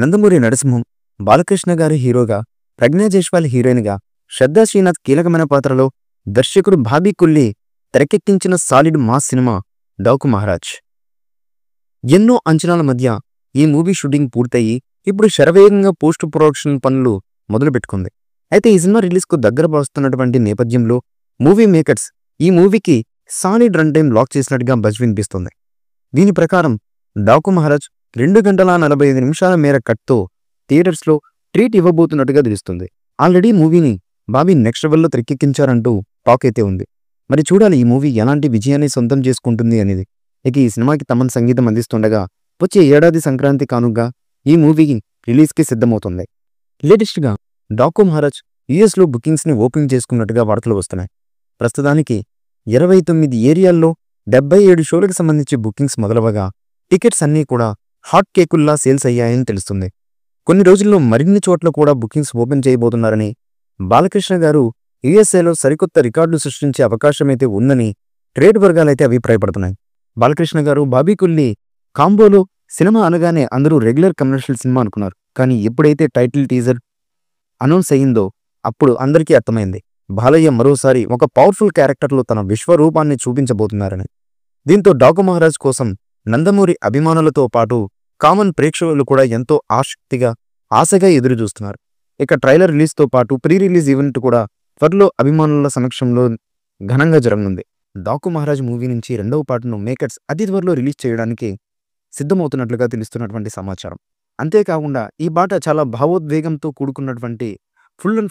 నందమూరి నరసింహం, బాలకృష్ణ గారి హీరోగా, ప్రజ్ఞా జైస్వాల్ హీరోయిన్గా, శ్రద్ధా శ్రీనాథ్ కీలకమైన పాత్రలో దర్శకుడు బాబీ కుల్లి తెరకెక్కించిన solid mass cinema Daaku Maharaj. ఎన్నో అంచనాల మధ్య ఈ మూవీ షూటింగ్ పూర్తయి ఇప్పుడు శరవేగంగా పోస్ట్ ప్రొడక్షన్ పనులు మొదలుపెట్టుకుంది. అయితే ఈ సినిమా రిలీజ్కు దగ్గర వస్తున్నటువంటి నేపథ్యంలో మూవీ మేకర్స్ ఈ మూవీకి సాలిడ్ రన్ టైం లాక్ చేసినట్టుగా బజ్ వినిపిస్తుంది. దీని ప్రకారం డాకు మహారాజ్ 2 గంటల 45 నిమిషాల మేర కట్తో థియేటర్స్లో ట్రీట్ ఇవ్వబోతున్నట్టుగా తెలుస్తుంది. ఆల్రెడీ మూవీని బాబీ నెక్స్ట్ లెవెల్లో తెరకెక్కించారంటూ టాక్ అయితే ఉంది. మరి చూడాలి ఈ మూవీ ఎలాంటి విజయాన్ని సొంతం చేసుకుంటుంది అనేది. ఇక ఈ సినిమాకి తమన్ సంగీతం అందిస్తుండగా వచ్చే ఏడాది సంక్రాంతి కానుగ్గా ఈ మూవీ రిలీజ్కి సిద్ధమవుతుంది. లేటెస్ట్గా డాకు మహారాజ్ యూఎస్లో బుకింగ్స్ని ఓపెన్ చేసుకున్నట్టుగా వార్తలు వస్తున్నాయి. ప్రస్తుతానికి 29 ఏరియాల్లో 77 షోలకు సంబంధించి బుకింగ్స్ మొదలవగా టికెట్స్ అన్నీ కూడా హాట్ కేకుల్లా సేల్స్ అయ్యాయని తెలుస్తుంది. కొన్ని రోజుల్లో మరిన్ని చోట్ల కూడా బుకింగ్స్ ఓపెన్ చేయబోతున్నారని, బాలకృష్ణ గారు యూఎస్ఏలో సరికొత్త రికార్డులు సృష్టించే అవకాశమైతే ఉందని ట్రేడ్ వర్గాలైతే అభిప్రాయపడుతున్నాయి. బాలకృష్ణ గారు బాబీ కుల్లి కాంబోలో సినిమా అనగానే అందరూ రెగ్యులర్ కమర్షియల్ సినిమా అనుకున్నారు. కానీ ఎప్పుడైతే టైటిల్ టీజర్ అనౌన్స్ అయ్యిందో అప్పుడు అందరికీ అర్థమైంది బాలయ్య మరోసారి ఒక పవర్ఫుల్ క్యారెక్టర్లో తన విశ్వరూపాన్ని చూపించబోతున్నారని. దీంతో డాకు మహారాజ్ కోసం నందమూరి అభిమానులతో పాటు కామన్ ప్రేక్షకులు కూడా ఎంతో ఆశగా ఎదురుచూస్తున్నారు. ఇక ట్రైలర్ రిలీజ్తో పాటు ప్రీ రిలీజ్ ఈవెంట్ కూడా త్వరలో అభిమానుల సమక్షంలో ఘనంగా జరగనుంది. డాకు మహారాజ్ మూవీ నుంచి 2వ పార్ట్ను మేకర్స్ అతి త్వరలో రిలీజ్ చేయడానికి సిద్ధమవుతున్నట్లుగా తెలుస్తున్నటువంటి సమాచారం. అంతేకాకుండా ఈ పాట చాలా భావోద్వేగంతో కూడుకున్నటువంటి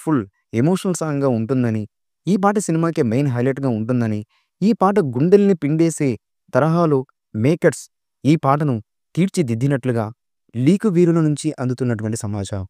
ఫుల్ ఎమోషనల్ సాంగ్గా ఉంటుందని, ఈ పాట సినిమాకే మెయిన్ హైలైట్గా ఉంటుందని, ఈ పాట గుండెల్ని పిండేసే తరహాలో మేకర్స్ ఈ పాటను తీర్చిదిద్దినట్లుగా లీకు వీరుల నుంచి అందుతున్నటువంటి సమాచారం.